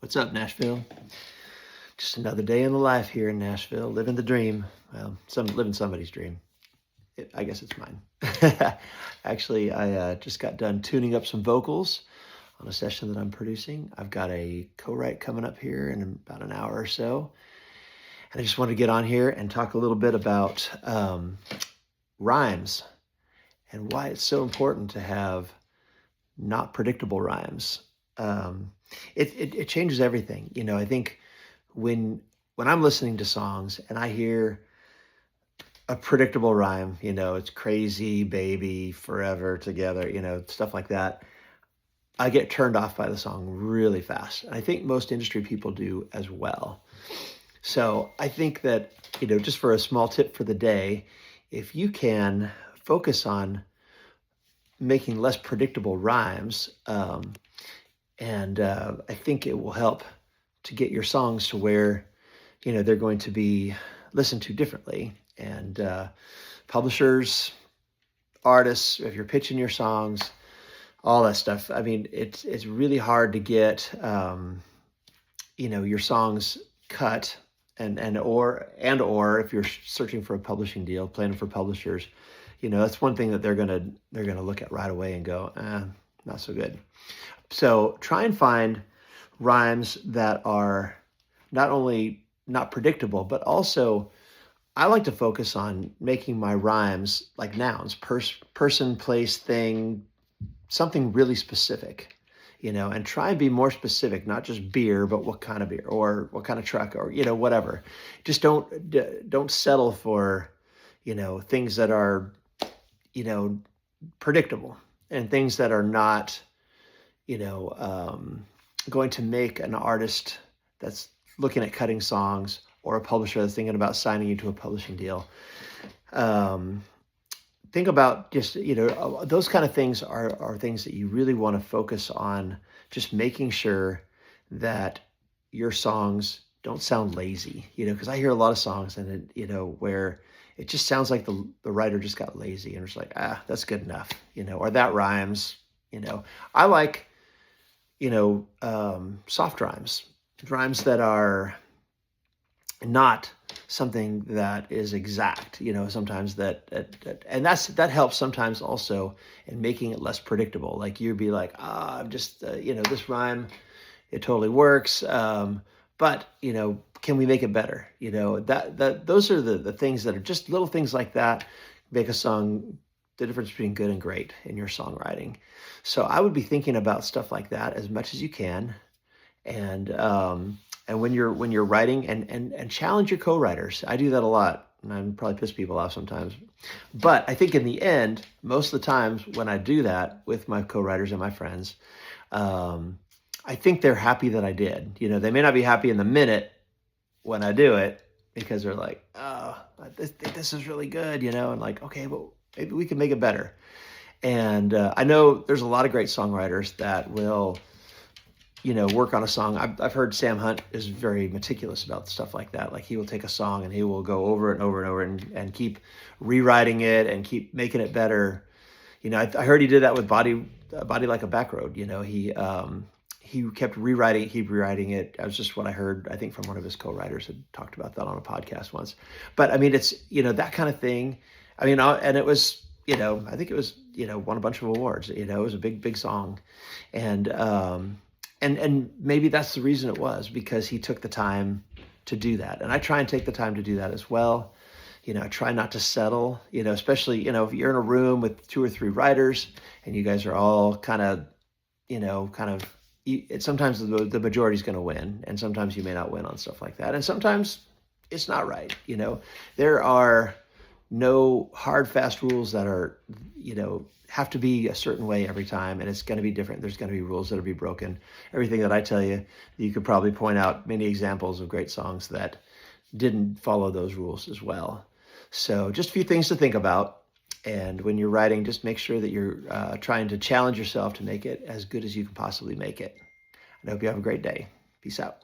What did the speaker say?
What's up, Nashville? Just another day in the life here in Nashville, living the dream. Well, living somebody's dream. I guess it's mine. Actually, I just got done tuning up some vocals on a session that I'm producing. I've got a co-write coming up here in about an hour or so. And I just wanted to get on here and talk a little bit about rhymes and why it's so important to have not predictable rhymes. It changes everything. I think when I'm listening to songs and I hear a predictable rhyme, it's crazy, baby, forever, together, stuff like that, I get turned off by the song really fast. And I think most industry people do as well. So I think that, just for a small tip for the day, if you can focus on making less predictable rhymes, and I think it will help to get your songs to where, they're going to be listened to differently. And publishers, artists, if you're pitching your songs, all that stuff. I mean, it's really hard to get, your songs cut or if you're searching for a publishing deal, planning for publishers, that's one thing that they're gonna look at right away and go, not so good. So try and find rhymes that are not only not predictable, but also I like to focus on making my rhymes like nouns, person, place, thing, something really specific, and try and be more specific, not just beer, but what kind of beer or what kind of truck or, whatever. Just don't settle for, things that are, predictable and things that are not, going to make an artist that's looking at cutting songs or a publisher that's thinking about signing you to a publishing deal. Think about just, those kind of things are things that you really want to focus on, just making sure that your songs don't sound lazy, because I hear a lot of songs and where it just sounds like the writer just got lazy and it's like, that's good enough, or that rhymes, I like, soft rhymes that are not something that is exact, sometimes and that helps sometimes also in making it less predictable. Like you'd be like, I'm just, this rhyme, it totally works. But, can we make it better? Those are the things that are just little things like that make a song, the difference between good and great in your songwriting. So I would be thinking about stuff like that as much as you can. And when you're writing and challenge your co-writers. I do that a lot, and I probably piss people off sometimes. But I think in the end, most of the times when I do that with my co-writers and my friends, I think they're happy that I did. They may not be happy in the minute when I do it because they're like, oh, this is really good, and like, okay, well, maybe we can make it better. And I know there's a lot of great songwriters that will, work on a song. I've heard Sam Hunt is very meticulous about stuff like that. Like he will take a song and he will go over it and over and over and keep rewriting it and keep making it better. I heard he did that with Body Like a Back Road. He kept rewriting it. That was just what I heard, I think, from one of his co-writers had talked about that on a podcast once. But I mean, it's, that kind of thing. I mean, and it was, I think it was, won a bunch of awards. It was a big song. And maybe that's the reason it was, because he took the time to do that. And I try and take the time to do that as well. I try not to settle, especially, if you're in a room with 2 or 3 writers and you guys are all kind of, sometimes the majority is going to win, and sometimes you may not win on stuff like that. And sometimes it's not right. There are no hard, fast rules that are, have to be a certain way every time, and it's going to be different. There's going to be rules that will be broken. Everything that I tell you, you could probably point out many examples of great songs that didn't follow those rules as well. So just a few things to think about. And when you're writing, just make sure that you're trying to challenge yourself to make it as good as you can possibly make it. I hope you have a great day. Peace out.